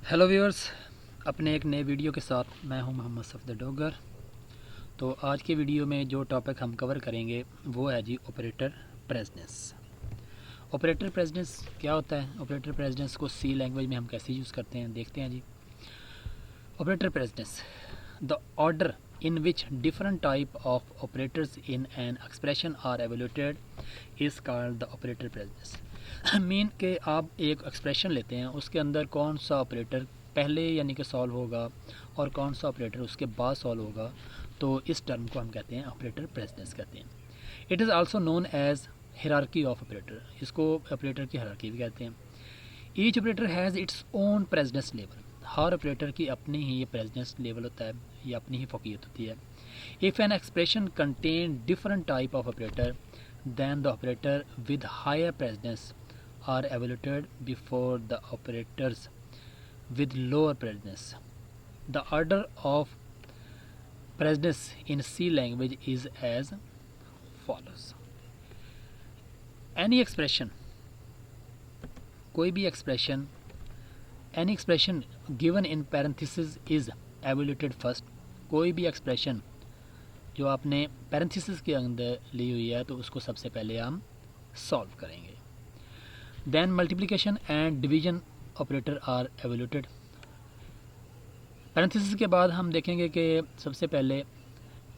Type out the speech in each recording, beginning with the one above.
Hello viewers, अपने एक नए वीडियो के साथ मैं हूं मोहम्मद सफ़दर डोगर। तो आज के वीडियो में जो टॉपिक हम कवर करेंगे वो है जी ऑपरेटर प्रेसिडेंस। ऑपरेटर प्रेसिडेंस क्या होता है? ऑपरेटर प्रेसिडेंस को सी लैंग्वेज में हम कैसे यूज़ करते हैं देखते हैं जी। Operator precedence, the order in which different type of operators in an expression are evaluated is called the operator precedence। Mean के आप एक एक्सप्रेशन लेते हैं, उसके अंदर कौन सा ऑपरेटर पहले यानी कि सॉल्व होगा और कौन सा ऑपरेटर उसके बाद सॉल्व होगा, तो इस टर्म को हम कहते हैं ऑपरेटर प्रेसिडेंस कहते हैं। It is also known as hierarchy of operator, इसको ऑपरेटर की हायरार्की भी कहते हैं। Each operator has its own precedence level, हर ऑपरेटर की अपनी ही ये प्रेसिडेंस लेवल होता है, ये अपनी ही फ़ौक़ियत होती है। If an expression contain different type of operator then the operator with higher precedence are evaluated before the operators with lower precedence. The order of precedence in C language is as follows. Any expression, कोई भी expression, any expression given in parenthesis is evaluated first. कोई भी expression जो आपने parenthesis के अंदर ली हुई है तो उसको सबसे पहले हम सॉल्व करेंगे। Then multiplication and division operator are evaluated. Parenthesis के बाद हम देखेंगे कि सबसे पहले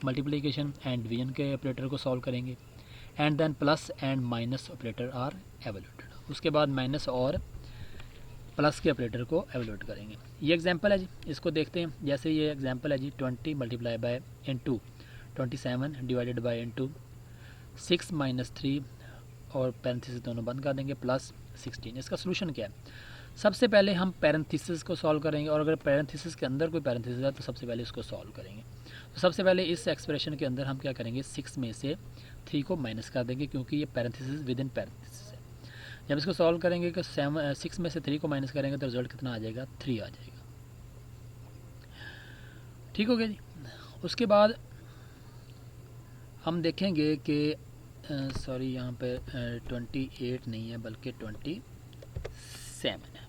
मल्टीप्लिकेशन एंड डिवीजन के ऑपरेटर को सॉल्व करेंगे, and then plus and minus operator are evaluated. उसके बाद माइनस और प्लस के ऑपरेटर को एवोल्यूट करेंगे। ये एग्जांपल है जी, इसको देखते हैं। जैसे ये एग्जांपल है जी, 20 multiply by into 27 divided by into 6 minus 3 और पैरेंथेसिस दोनों बंद कर देंगे प्लस 16। इसका सोल्यूशन क्या है? सबसे पहले हम पैरेंथेसिस को सॉल्व करेंगे, और अगर पैरेंथेसिस के अंदर कोई पैरेंथेसिस है तो सबसे पहले इसको सॉल्व करेंगे। तो सबसे पहले इस एक्सप्रेशन के अंदर हम क्या करेंगे, 6 में से 3 को माइनस कर देंगे क्योंकि ये पैरेंथेसिस विद इन पैरेंथेसिस है। जब इसको सॉल्व करेंगे कि 6 में से 3 को माइनस करेंगे तो रिजल्ट कितना आ जाएगा, 3 आ जाएगा। ठीक हो गया जी। उसके बाद हम देखेंगे कि सॉरी यहाँ पे 28 नहीं है बल्कि 27 है।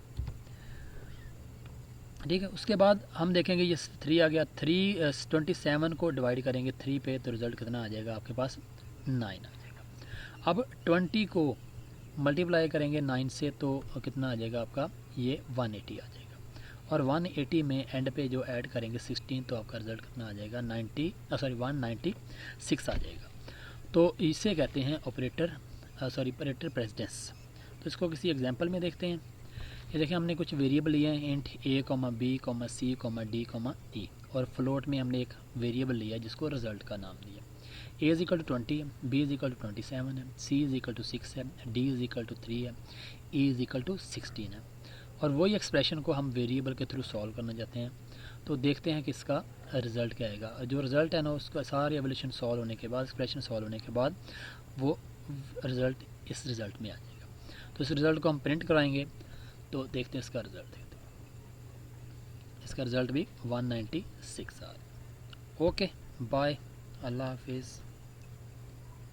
ठीक है, उसके बाद हम देखेंगे ये 3 आ गया। 27 को डिवाइड करेंगे 3 पे तो रिज़ल्ट कितना आ जाएगा आपके पास, 9 आ जाएगा। अब 20 को मल्टीप्लाई करेंगे 9 से तो कितना आ जाएगा आपका, ये 180 आ जाएगा। और 180 में एंड पे जो ऐड करेंगे 16 तो आपका रिज़ल्ट कितना आ जाएगा, 196 आ जाएगा। तो इसे कहते हैं ऑपरेटर प्रेसिडेंस। तो इसको किसी एग्जांपल में देखते हैं। ये देखिए, हमने कुछ वेरिएबल लिए हैं, int a, b, c, d, e, और फ्लोट में हमने एक वेरिएबल लिया जिसको रिज़ल्ट का नाम दिया। a इज इक्वल टू 20 है, b इज इक्वल टू 27 है, c इज इक्वल टू 6 है, d इज इक्वल टू 3 है, e इज इक्वल टू 16 है। और वही एक्सप्रेशन को हम वेरिएबल के थ्रू सॉल्व करना चाहते हैं। तो देखते हैं कि इसका रिज़ल्ट क्या आएगा। जो रिज़ल्ट है ना, उसका सारी एवोल्यूशन सॉल्व होने के बाद, एक्सप्रेशन सॉल्व होने के बाद वो रिज़ल्ट इस रिज़ल्ट में आ जाएगा। तो इस रिज़ल्ट को हम प्रिंट कराएंगे तो देखते हैं इसका रिज़ल्ट। देखते हैं इसका रिज़ल्ट भी 196 आ रहा है। ओके, बाय, अल्लाह हाफिज़।